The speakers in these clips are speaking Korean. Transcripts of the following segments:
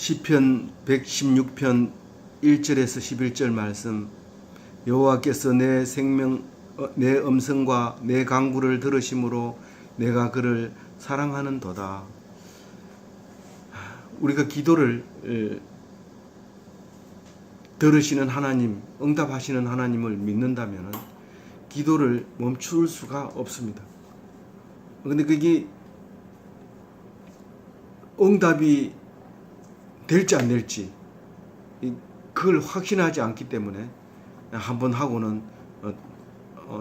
시편 116편 1절에서 11절 말씀. 여호와께서 내 음성과 내 간구를 들으심으로 내가 그를 사랑하는도다. 우리가 기도를 들으시는 하나님, 응답하시는 하나님을 믿는다면 기도를 멈출 수가 없습니다. 근데 그게 응답이 될지 안 될지 그걸 확신하지 않기 때문에 한번 하고는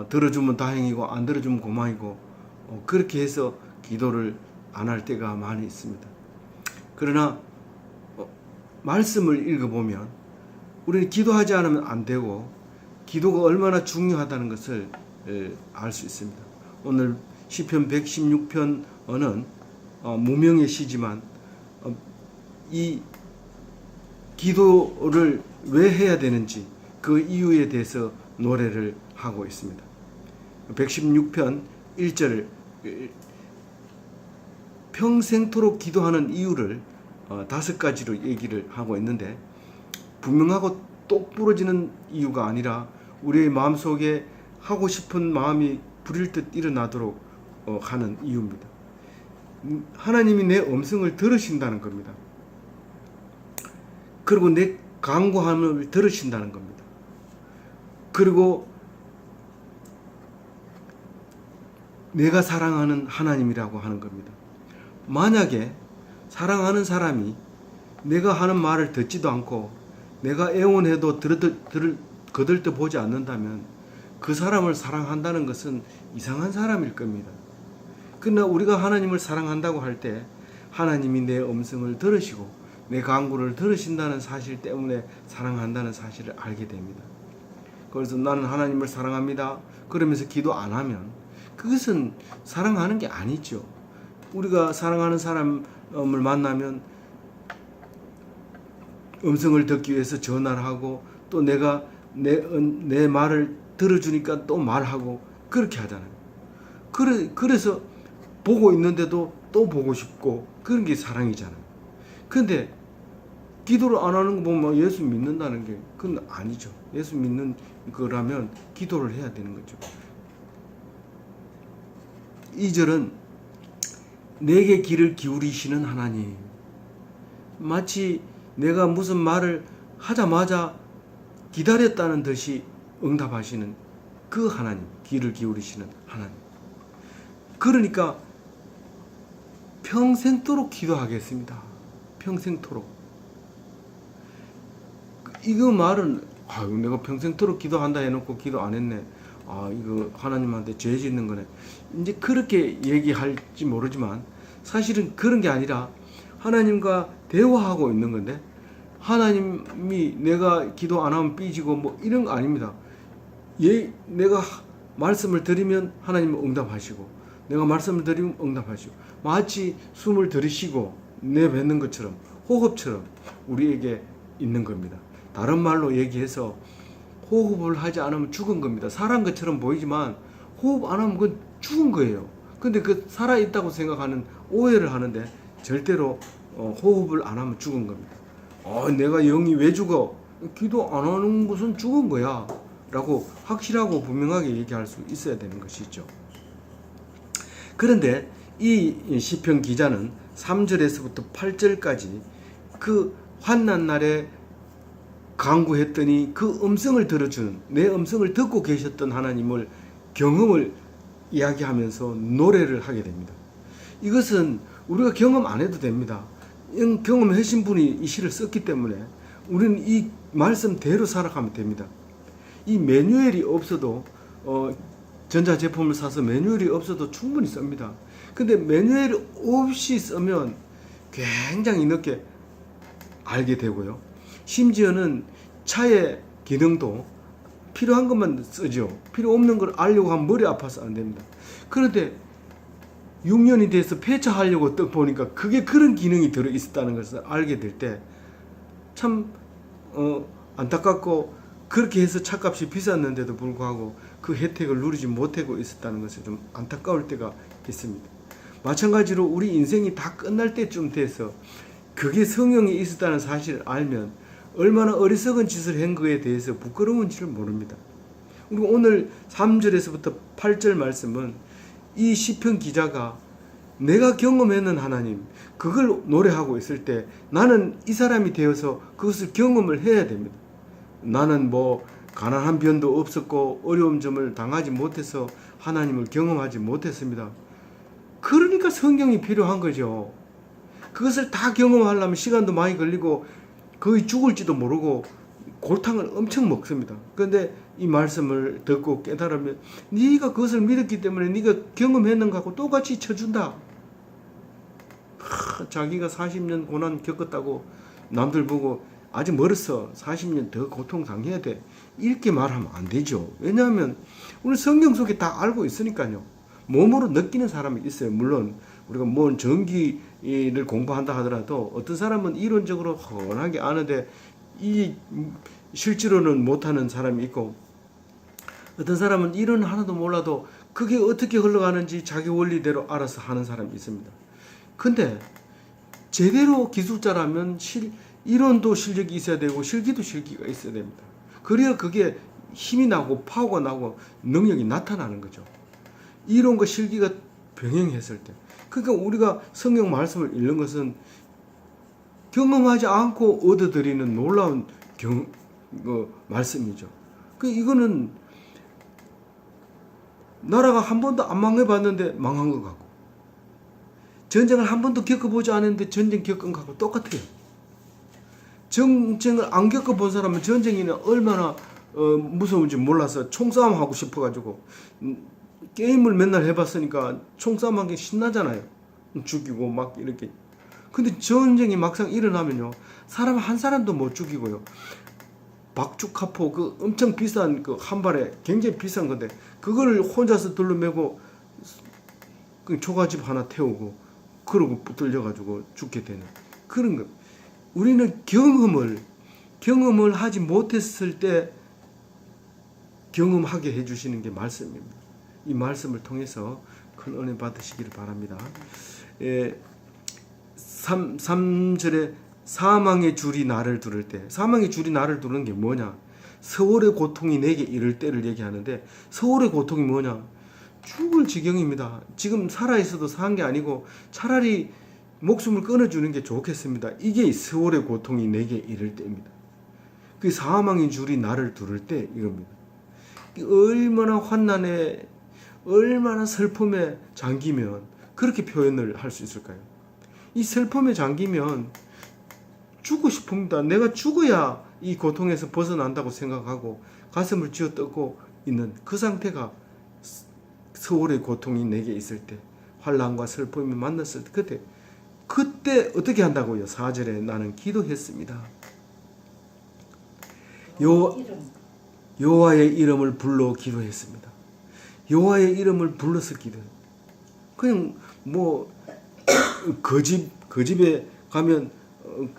들어주면 다행이고 안 들어주면 고마이고 그렇게 해서 기도를 안 할 때가 많이 있습니다. 그러나 말씀을 읽어보면 우리는 기도하지 않으면 안 되고 기도가 얼마나 중요하다는 것을 알 수 있습니다. 오늘 시편 116편은 무명의 시지만 이 기도를 왜 해야 되는지 그 이유에 대해서 노래를 하고 있습니다. 116편 1절 평생토록 기도하는 이유를 5가지로 얘기를 하고 있는데 분명하고 똑 부러지는 이유가 아니라 우리의 마음속에 하고 싶은 마음이 부릴 듯 일어나도록 하는 이유입니다. 하나님이 내 음성을 들으신다는 겁니다. 그리고 내 간구함을 들으신다는 겁니다. 그리고 내가 사랑하는 하나님이라고 하는 겁니다. 만약에 사랑하는 사람이 내가 하는 말을 듣지도 않고 내가 애원해도 거들떠 보지 않는다면 그 사람을 사랑한다는 것은 이상한 사람일 겁니다. 그러나 우리가 하나님을 사랑한다고 할 때 하나님이 내 음성을 들으시고 내 간구를 들으신다는 사실 때문에 사랑한다는 사실을 알게 됩니다. 그래서 나는 하나님을 사랑합니다. 그러면서 기도 안 하면 그것은 사랑하는 게 아니죠. 우리가 사랑하는 사람을 만나면 음성을 듣기 위해서 전화를 하고 또 내가 내 말을 들어주니까 또 말하고 그렇게 하잖아요. 그래서 보고 있는데도 또 보고 싶고 그런 게 사랑이잖아요. 근데 기도를 안 하는 거 보면 예수 믿는다는 게 그건 아니죠. 예수 믿는 거라면 기도를 해야 되는 거죠. 2절은 내게 귀를 기울이시는 하나님. 마치 내가 무슨 말을 하자마자 기다렸다는 듯이 응답하시는 그 하나님, 귀를 기울이시는 하나님. 그러니까 평생토록 기도하겠습니다. 평생토록. 이거 말은 내가 평생토록 기도한다 해놓고 기도 안 했네. 이거 하나님한테 죄 짓는 거네. 이제 그렇게 얘기할지 모르지만 사실은 그런 게 아니라 하나님과 대화하고 있는 건데 하나님이 내가 기도 안 하면 삐지고 뭐 이런 거 아닙니다. 내가 말씀을 드리면 하나님은 응답하시고 내가 말씀을 드리면 응답하시고 마치 숨을 들이쉬고 내뱉는 것처럼 호흡처럼 우리에게 있는 겁니다. 다른 말로 얘기해서 호흡을 하지 않으면 죽은 겁니다. 살아난 것처럼 보이지만 호흡 안 하면 그건 죽은 거예요. 근데 그 살아있다고 생각하는 오해를 하는데 절대로 호흡을 안 하면 죽은 겁니다. 내가 영이 왜 죽어? 기도 안 하는 것은 죽은 거야 라고 확실하고 분명하게 얘기할 수 있어야 되는 것이죠. 그런데 이 시편 기자는 3절에서부터 8절까지 그 환난 날에 간구했더니 그 음성을 들어주는 내 음성을 듣고 계셨던 하나님을 경험을 이야기하면서 노래를 하게 됩니다. 이것은 우리가 경험 안 해도 됩니다. 경험하신 분이 이 시를 썼기 때문에 우리는 이 말씀대로 살아가면 됩니다. 이 매뉴얼이 없어도 전자제품을 사서 매뉴얼이 없어도 충분히 씁니다. 근데 매뉴얼이 없이 쓰면 굉장히 늦게 알게 되고요. 심지어는 차의 기능도 필요한 것만 쓰죠. 필요 없는 걸 알려고 하면 머리 아파서 안 됩니다. 그런데 6년이 돼서 폐차하려고 딱 보니까 그게 그런 기능이 들어있었다는 것을 알게 될 때 참 안타깝고 그렇게 해서 차값이 비쌌는데도 불구하고 그 혜택을 누리지 못하고 있었다는 것을 좀 안타까울 때가 있습니다. 마찬가지로 우리 인생이 다 끝날 때쯤 돼서 그게 성령이 있었다는 사실을 알면 얼마나 어리석은 짓을 한 거에 대해서 부끄러운지를 모릅니다. 그리고 오늘 3절에서부터 8절 말씀은 이 시편 기자가 내가 경험했는 하나님, 그걸 노래하고 있을 때 나는 이 사람이 되어서 그것을 경험을 해야 됩니다. 나는 뭐 가난한 변도 없었고 어려운 점을 당하지 못해서 하나님을 경험하지 못했습니다. 그러니까 성경이 필요한 거죠. 그것을 다 경험하려면 시간도 많이 걸리고 거의 죽을지도 모르고 골탕을 엄청 먹습니다. 그런데 이 말씀을 듣고 깨달으면 네가 그것을 믿었기 때문에 네가 경험했는 것하고 똑같이 쳐준다. 자기가 40년 고난 겪었다고 남들 보고 아직 멀었어, 40년 더 고통 당해야 돼, 이렇게 말하면 안 되죠. 왜냐하면 우리 성경 속에 다 알고 있으니까요. 몸으로 느끼는 사람이 있어요. 물론 우리가 뭔 전기를 공부한다 하더라도 어떤 사람은 이론적으로 훤하게 아는데 이 실제로는 못하는 사람이 있고, 어떤 사람은 이론 하나도 몰라도 그게 어떻게 흘러가는지 자기 원리대로 알아서 하는 사람이 있습니다. 근데 제대로 기술자라면 이론도 실력이 있어야 되고 실기도 실기가 있어야 됩니다. 그래야 그게 힘이 나고 파워가 나고 능력이 나타나는 거죠. 이론과 실기가 병행했을 때. 그러니까 우리가 성경 말씀을 읽는 것은 경험하지 않고 얻어들이는 놀라운 말씀이죠. 이거는 나라가 한 번도 안 망해봤는데 망한 것 같고, 전쟁을 한 번도 겪어보지 않았는데 전쟁 겪은 것하고 똑같아요. 전쟁을 안 겪어본 사람은 전쟁이 얼마나 무서운지 몰라서 총싸움 하고 싶어가지고 게임을 맨날 해봤으니까 총싸움 하기 신나잖아요. 죽이고 막 이렇게. 근데 전쟁이 막상 일어나면요, 사람 한 사람도 못 죽이고요, 박죽카포 그 엄청 비싼 그 한 발에 굉장히 비싼 건데 그걸 혼자서 둘러매고 그 초가집 하나 태우고 그러고 붙들려가지고 죽게 되는 그런 거. 우리는 경험을 하지 못했을 때 경험하게 해주시는 게 말씀입니다. 이 말씀을 통해서 큰 은혜 받으시기를 바랍니다. 3절에 사망의 줄이 나를 두를 때, 사망의 줄이 나를 두는 게 뭐냐? 세월의 고통이 내게 이를 때를 얘기하는데, 세월의 고통이 뭐냐? 죽을 지경입니다. 지금 살아있어도 산 게 아니고 차라리 목숨을 끊어주는 게 좋겠습니다. 이게 세월의 고통이 내게 이를 때입니다. 그 사망의 줄이 나를 두를 때 이겁니다. 얼마나 환난에, 얼마나 슬픔에 잠기면 그렇게 표현을 할 수 있을까요? 이 슬픔에 잠기면 죽고 싶습니다. 내가 죽어야 이 고통에서 벗어난다고 생각하고 가슴을 쥐어뜯고 있는 그 상태가 세월의 고통이 내게 있을 때, 환난과 슬픔이 만났을 때, 그때 어떻게 한다고요? 4절에 나는 기도했습니다. 여호와의 이름을 불러 기도했습니다. 여호와의 이름을 불러서 기도해요. 그냥 뭐 그 집에 가면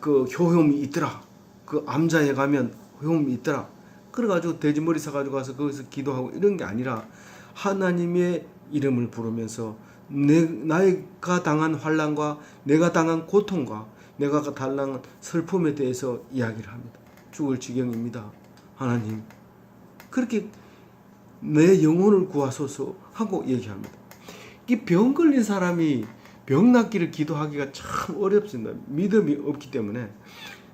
그 효험이 있더라, 그 암자에 가면 효험이 있더라, 그래가지고 돼지머리 사가지고 가서 거기서 기도하고 이런 게 아니라 하나님의 이름을 부르면서 내가 당한 환난과 내가 당한 고통과 내가 당한 슬픔에 대해서 이야기를 합니다. 죽을 지경입니다, 하나님. 그렇게 내 영혼을 구하소서 하고 얘기합니다. 이 병 걸린 사람이 병 낫기를 기도하기가 참 어렵습니다. 믿음이 없기 때문에.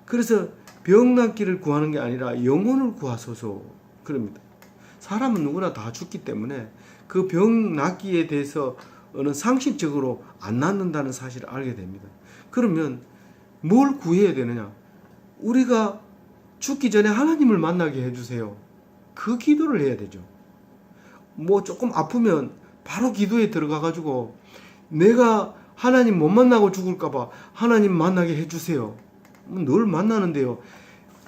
그래서 병 낫기를 구하는 게 아니라 영혼을 구하소서 그럽니다. 사람은 누구나 다 죽기 때문에 그 병 낫기에 대해서는 상식적으로 안 낫는다는 사실을 알게 됩니다. 그러면 뭘 구해야 되느냐? 우리가 죽기 전에 하나님을 만나게 해주세요. 그 기도를 해야 되죠. 뭐 조금 아프면 바로 기도에 들어가가지고 내가 하나님 못 만나고 죽을까봐 하나님 만나게 해주세요. 늘 만나는데요.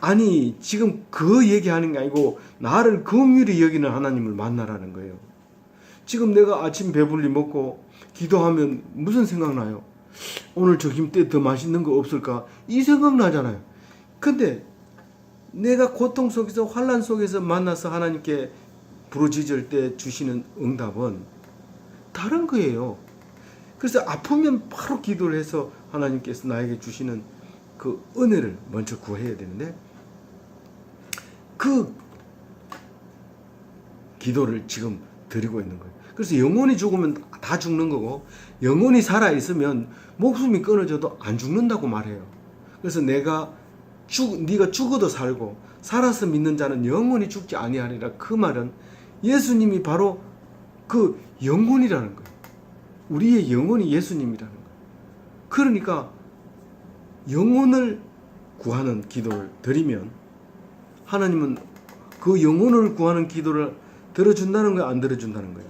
아니, 지금 그 얘기하는 게 아니고 나를 긍휼히 여기는 하나님을 만나라는 거예요. 지금 내가 아침 배불리 먹고 기도하면 무슨 생각나요? 오늘 점심 때 더 맛있는 거 없을까? 이 생각 나잖아요. 근데 내가 고통 속에서 환난 속에서 만나서 하나님께 부르짖을 때 주시는 응답은 다른 거예요. 그래서 아프면 바로 기도를 해서 하나님께서 나에게 주시는 그 은혜를 먼저 구해야 되는데, 그 기도를 지금 드리고 있는 거예요. 그래서 영혼이 죽으면 다 죽는 거고, 영혼이 살아 있으면 목숨이 끊어져도 안 죽는다고 말해요. 그래서 네가 죽어도 살고 살아서 믿는 자는 영원히 죽지 아니하리라. 그 말은 예수님이 바로 그 영혼이라는 거예요. 우리의 영혼이 예수님이라는 거예요. 그러니까 영혼을 구하는 기도를 드리면 하나님은 그 영혼을 구하는 기도를 들어준다는 거예요, 안 들어준다는 거예요?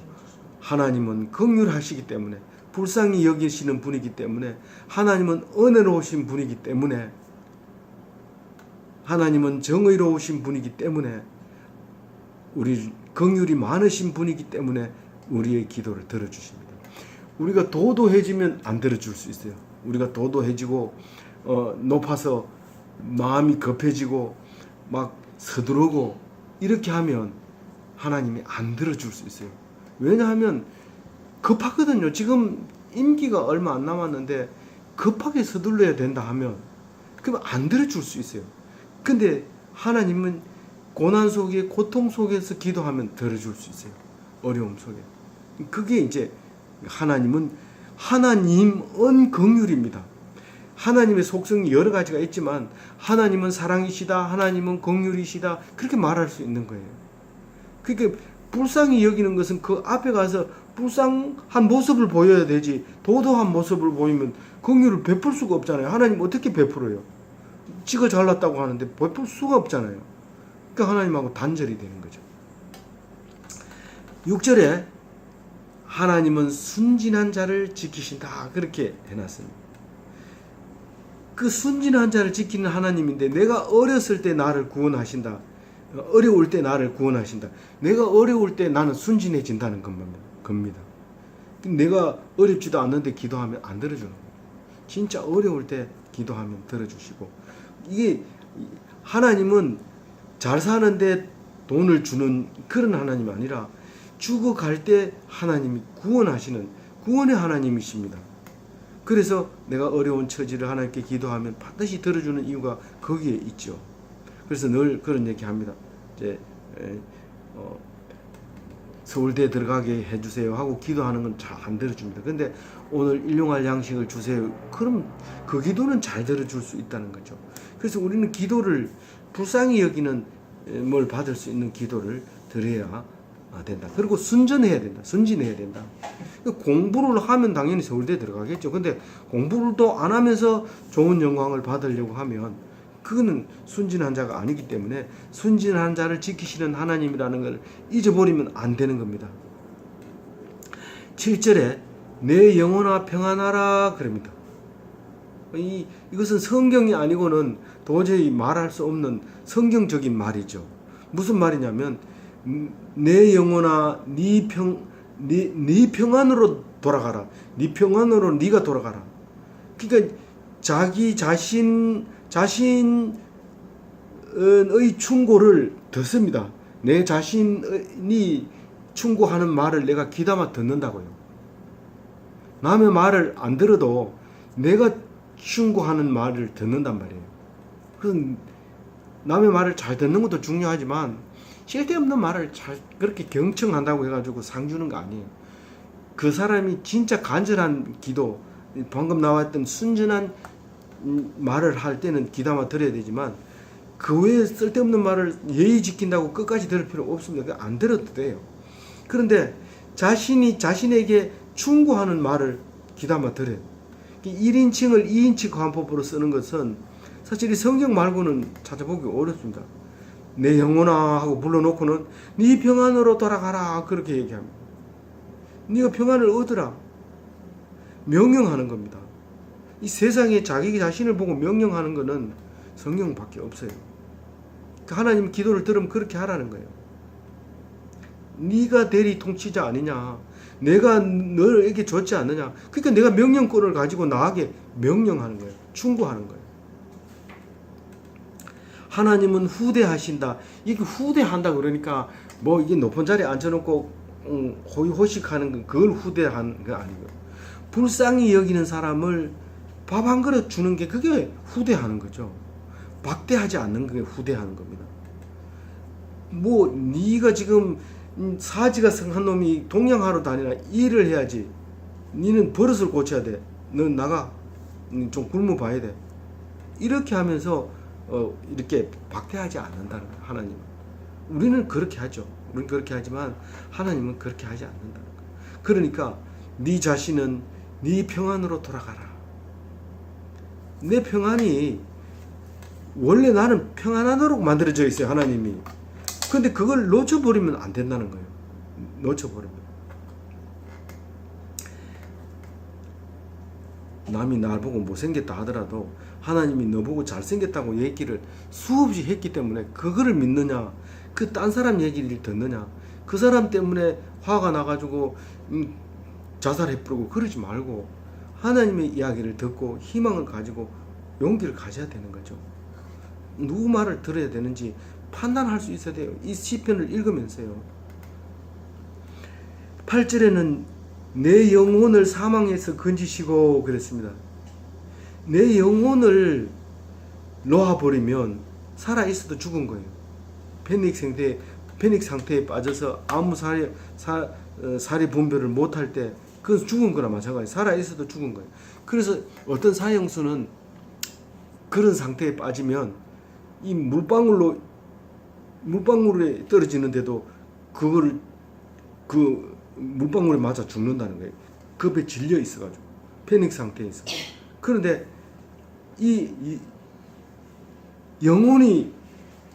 하나님은 긍휼하시기 때문에, 불쌍히 여기시는 분이기 때문에, 하나님은 은혜로우신 분이기 때문에, 하나님은 정의로우신 분이기 때문에, 우리 긍휼이 많으신 분이기 때문에 우리의 기도를 들어주십니다. 우리가 도도해지면 안 들어줄 수 있어요. 우리가 도도해지고 높아서 마음이 급해지고 막 서두르고 이렇게 하면 하나님이 안 들어줄 수 있어요. 왜냐하면 급하거든요. 지금 임기가 얼마 안 남았는데 급하게 서둘러야 된다 하면 그러면 안 들어줄 수 있어요. 근데 하나님은 고난 속에, 고통 속에서 기도하면 들어줄 수 있어요. 어려움 속에. 그게 이제 하나님은 하나님은 긍휼입니다. 하나님의 속성이 여러 가지가 있지만 하나님은 사랑이시다, 하나님은 긍휼이시다, 그렇게 말할 수 있는 거예요. 그러니까 불쌍히 여기는 것은 그 앞에 가서 불쌍한 모습을 보여야 되지, 도도한 모습을 보이면 긍휼을 베풀 수가 없잖아요. 하나님 어떻게 베풀어요? 지가 잘났다고 하는데 베풀 수가 없잖아요. 그러니까 하나님하고 단절이 되는 거죠. 6절에 하나님은 순진한 자를 지키신다, 그렇게 해놨습니다. 그 순진한 자를 지키는 하나님인데, 내가 어렸을 때 나를 구원하신다, 어려울 때 나를 구원하신다. 내가 어려울 때 나는 순진해진다는 겁니다. 내가 어렵지도 않는데 기도하면 안 들어주는 거예요. 진짜 어려울 때 기도하면 들어주시고, 이게 하나님은 잘 사는데 돈을 주는 그런 하나님이 아니라 죽어갈 때 하나님이 구원하시는 구원의 하나님이십니다. 그래서 내가 어려운 처지를 하나님께 기도하면 반드시 들어주는 이유가 거기에 있죠. 그래서 늘 그런 얘기합니다. 이제 서울대 들어가게 해주세요 하고 기도하는 건 잘 안 들어줍니다. 근데 오늘 일용할 양식을 주세요, 그럼 그 기도는 잘 들어줄 수 있다는 거죠. 그래서 우리는 기도를 불쌍히 여기는 뭘 받을 수 있는 기도를 드려야 된다. 그리고 순진해야 된다. 공부를 하면 당연히 서울대 들어가겠죠. 근데 공부를 또 안 하면서 좋은 영광을 받으려고 하면 그거는 순진한 자가 아니기 때문에 순진한 자를 지키시는 하나님이라는 걸 잊어버리면 안 되는 겁니다. 7절에 내 영혼아 평안하라 그럽니다. 이것은 성경이 아니고는 도저히 말할 수 없는 성경적인 말이죠. 무슨 말이냐면 내 영혼아 네 평안으로 돌아가라. 네 평안으로 네가 돌아가라. 그러니까 자기 자신의 충고를 듣습니다. 내 자신이 충고하는 말을 내가 귀담아 듣는다고요. 남의 말을 안 들어도 내가 충고하는 말을 듣는단 말이에요. 그래서 남의 말을 잘 듣는 것도 중요하지만 쓸데없는 말을 잘 그렇게 경청한다고 해가지고 상 주는 거 아니에요. 그 사람이 진짜 간절한 기도, 방금 나왔던 순전한 말을 할 때는 귀담아 들어야 되지만 그 외에 쓸데없는 말을 예의 지킨다고 끝까지 들을 필요 없습니다. 안 들어도 돼요. 그런데 자신이 자신에게 충고하는 말을 귀담아 들어요. 1인칭을 2인칭 관법으로 쓰는 것은 사실 이 성경 말고는 찾아보기 어렵습니다. 내 영혼아 하고 불러놓고는 네 평안으로 돌아가라 그렇게 얘기합니다. 네가 평안을 얻으라. 명령하는 겁니다. 이 세상에 자기 자신을 보고 명령하는 것은 성경밖에 없어요. 하나님 기도를 들으면 그렇게 하라는 거예요. 네가 대리 통치자 아니냐, 내가 너에게 줬지 않느냐. 그러니까 내가 명령권을 가지고 나에게 명령하는 거예요. 충고하는 거예요. 하나님은 후대하신다. 이게 후대한다 그러니까 뭐 이게 높은 자리에 앉혀놓고 호의호식하는 건 그걸 후대하는 거 아니고요. 불쌍히 여기는 사람을 밥 한 그릇 주는 게 그게 후대하는 거죠. 박대하지 않는 게 후대하는 겁니다. 뭐 네가 지금 사지가 성한 놈이 동양하러 다니나 일을 해야지. 니는 버릇을 고쳐야 돼. 넌 나가. 좀 굶어 봐야 돼. 이렇게 하면서 이렇게 박대하지 않는다는 거예요. 하나님은. 우리는 그렇게 하죠. 우리는 그렇게 하지만 하나님은 그렇게 하지 않는다는 거예요. 그러니까 네 자신은 네 평안으로 돌아가라. 내 평안이 원래 나는 평안하도록 만들어져 있어요. 하나님이. 근데 그걸 놓쳐버리면 안 된다는 거예요. 놓쳐버리면. 남이 날 보고 못생겼다 하더라도 하나님이 너보고 잘생겼다고 얘기를 수없이 했기 때문에 그거를 믿느냐, 그 딴 사람 얘기를 듣느냐, 그 사람 때문에 화가 나가지고 자살해버리고 그러지 말고 하나님의 이야기를 듣고 희망을 가지고 용기를 가져야 되는 거죠. 누구 말을 들어야 되는지 판단할 수 있어야 돼요. 이 시편을 읽으면서요. 8절에는 내 영혼을 사망에서 건지시고 그랬습니다. 내 영혼을 놓아버리면 살아있어도 죽은 거예요. 패닉 상태에 빠져서 아무 사리 분별을 못할 때 그건 죽은 거나 마찬가지예요. 살아있어도 죽은 거예요. 그래서 어떤 사형수는 그런 상태에 빠지면 이 물방울에 떨어지는데도 그거를 그 물방울에 맞아 죽는다는 거예요. 급에 질려 있어가지고 패닉 상태에 있어. 그런데 이 영혼이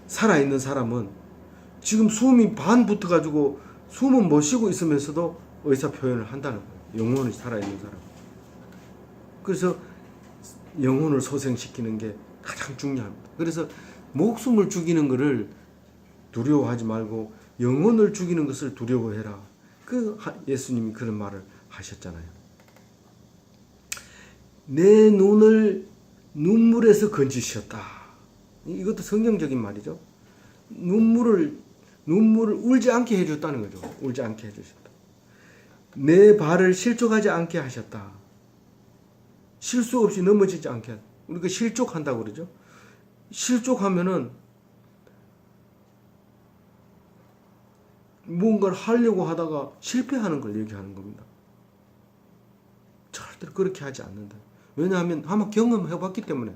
살아있는 사람은 지금 숨이 반 붙어가지고 숨은 못 쉬고 있으면서도 의사 표현을 한다는 거예요. 영혼이 살아있는 사람. 그래서 영혼을 소생시키는 게 가장 중요합니다. 그래서 목숨을 죽이는 것을 두려워하지 말고 영혼을 죽이는 것을 두려워해라. 예수님이 그런 말을 하셨잖아요. 내 눈을 눈물에서 건지셨다. 이것도 성경적인 말이죠. 눈물을 울지 않게 해줬다는 거죠. 울지 않게 해주셨다. 내 발을 실족하지 않게 하셨다. 실수 없이 넘어지지 않게. 우리가 실족한다고 그러죠. 실족하면은 뭔가를 하려고 하다가 실패하는 걸 얘기하는 겁니다. 절대로 그렇게 하지 않는다. 왜냐하면 아마 경험해봤기 때문에.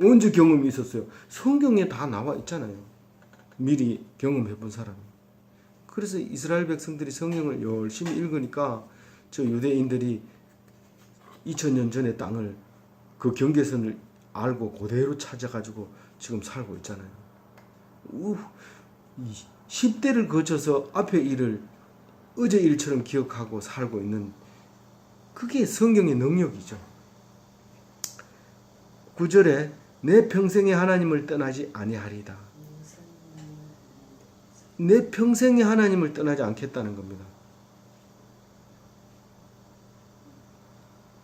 언제 경험이 있었어요? 성경에 다 나와 있잖아요. 미리 경험해본 사람. 그래서 이스라엘 백성들이 성경을 열심히 읽으니까 저 유대인들이 2000년 전의 땅을 그 경계선을 알고 그대로 찾아가지고 지금 살고 있잖아요. 10대를 거쳐서 앞의 일을 어제 일처럼 기억하고 살고 있는 그게 성경의 능력이죠. 9절에 내 평생에 하나님을 떠나지 아니하리다. 내 평생에 하나님을 떠나지 않겠다는 겁니다.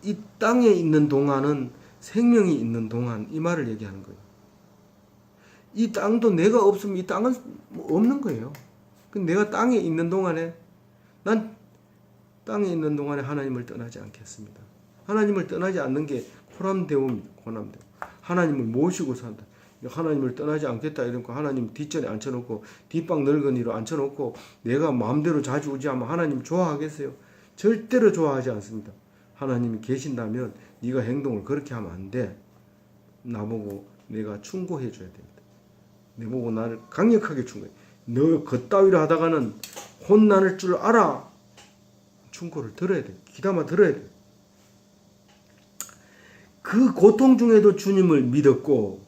이 땅에 있는 동안은 생명이 있는 동안 이 말을 얘기하는 거예요. 이 땅도 내가 없으면 이 땅은 없는 거예요. 내가 땅에 있는 동안에 난 땅에 있는 동안에 하나님을 떠나지 않겠습니다. 하나님을 떠나지 않는 게 호남대우입니다. 호남대우. 하나님을 모시고 산다. 하나님을 떠나지 않겠다 이러고 하나님 뒷전에 앉혀놓고 뒷방 늙은이로 앉혀놓고 내가 마음대로 자주 오지 하면 하나님 좋아하겠어요? 절대로 좋아하지 않습니다. 하나님이 계신다면 네가 행동을 그렇게 하면 안 돼. 나보고 내가 충고해 줘야 됩니다. 내보고 나를 강력하게 충고해. 너 그따위로 하다가는 혼날 줄 알아. 충고를 들어야 돼. 귀담아 들어야 돼. 그 고통 중에도 주님을 믿었고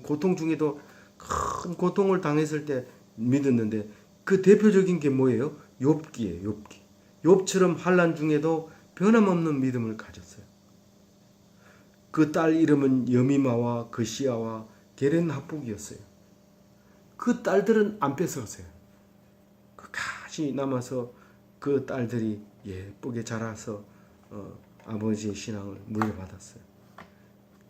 고통 중에도 큰 고통을 당했을 때 믿었는데 그 대표적인 게 뭐예요? 욥기예요. 욥기. 욥처럼 환난 중에도 변함없는 믿음을 가졌어요. 그 딸 이름은 여미마와 그시아와 게렌합북이었어요. 그 딸들은 안 뺏어갔어요. 끝까지 남아서 그 딸들이 예쁘게 자라서 아버지의 신앙을 물려받았어요.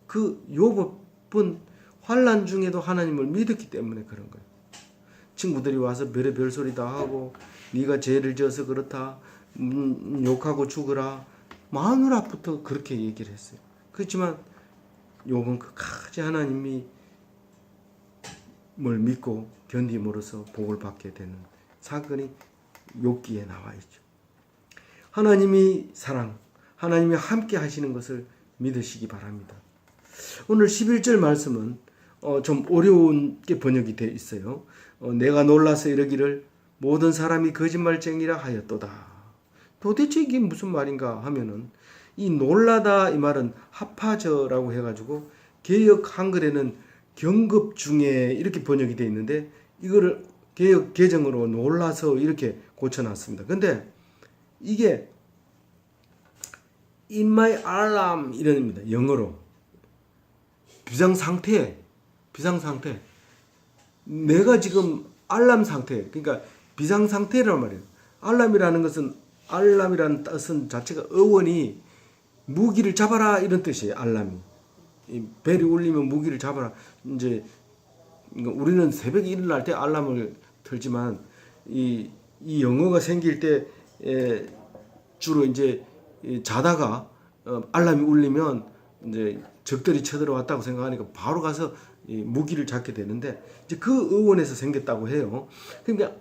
그 욥은 환난 중에도 하나님을 믿었기 때문에 그런 거예요. 친구들이 와서 별의별 소리 다 하고 네가 죄를 지어서 그렇다. 욕하고 죽어라. 마누라부터 그렇게 얘기를 했어요. 그렇지만 욥은 끝까지 하나님이 뭘 믿고 견딤으로써 복을 받게 되는 사건이 욥기에 나와 있죠. 하나님이 사랑, 하나님이 함께 하시는 것을 믿으시기 바랍니다. 오늘 11절 말씀은 좀 어려운 게 번역이 되어 있어요. 내가 놀라서 이러기를 모든 사람이 거짓말쟁이라 하였도다. 도대체 이게 무슨 말인가 하면은 이 놀라다 이 말은 하파저라고 해가지고 개역 한글에는 경급 중에 이렇게 번역이 되어 있는데 이거를 개역 개정으로 놀라서 이렇게 고쳐놨습니다. 근데 이게 in my alarm 이런입니다. 영어로 비상상태 내가 지금 알람 상태, 그러니까 비상상태란 말이에요. 알람이라는 것은, 알람이라는 뜻은 자체가 어원이 무기를 잡아라 이런 뜻이에요. 알람이 이 벨이 울리면 무기를 잡아라. 이제 우리는 새벽에 일어날 때 알람을 틀지만 이 영어가 생길 때 주로 이제 자다가 알람이 울리면 이제 적들이 쳐들어왔다고 생각하니까 바로 가서 무기를 잡게 되는데 이제 그 어원에서 생겼다고 해요. 그러니까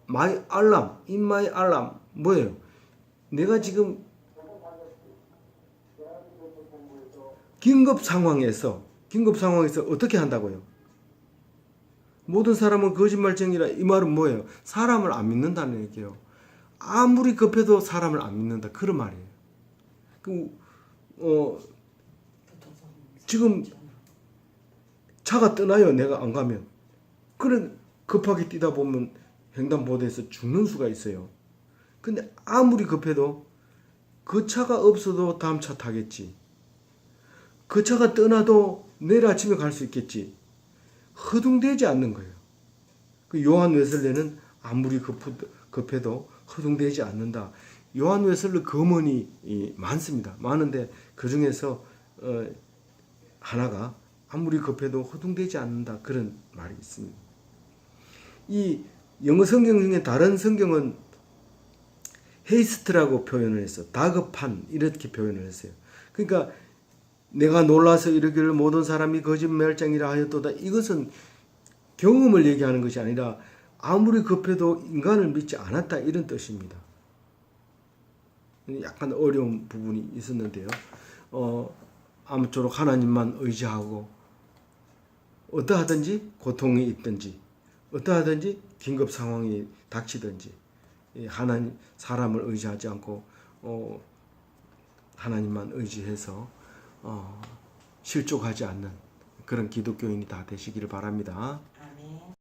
my alarm, in my alarm 뭐예요? 내가 지금 긴급 상황에서 어떻게 한다고요? 모든 사람은 거짓말쟁이라 이 말은 뭐예요? 사람을 차가는 얘기예요. 아무리 급해도 사람을 안 믿는다 그런 말이에요. 지금 차가 떠나요. 내가 안 가면. 그래 급하게 뛰다 보면 횡단보도에서 죽는 수가 있어요. 근데 아무리 급해도 그 차가 없어도 다음 차 타겠지. 그 차가 떠나도 내일 아침에 갈 수 있겠지. 허둥대지 않는 거예요. 그 요한 웨슬레는 아무리 급해도 허둥대지 않는다. 요한 웨슬레 검언이 많습니다. 많은데 그 중에서 하나가 아무리 급해도 허둥대지 않는다 그런 말이 있습니다. 이 영어 성경 중에 다른 성경은 헤이스트라고 표현을 했어. 다급한 이렇게 표현을 했어요. 그러니까 내가 놀라서 이르기를 모든 사람이 거짓말쟁이라 하였도다. 이것은 경험을 얘기하는 것이 아니라 아무리 급해도 인간을 믿지 않았다 이런 뜻입니다. 약간 어려운 부분이 있었는데요. 아무쪼록 하나님만 의지하고 어떠하든지 고통이 있든지 어떠하든지 긴급 상황이 닥치든지 하나님 사람을 의지하지 않고 하나님만 의지해서 실족하지 않는 그런 기독교인이 다 되시기를 바랍니다.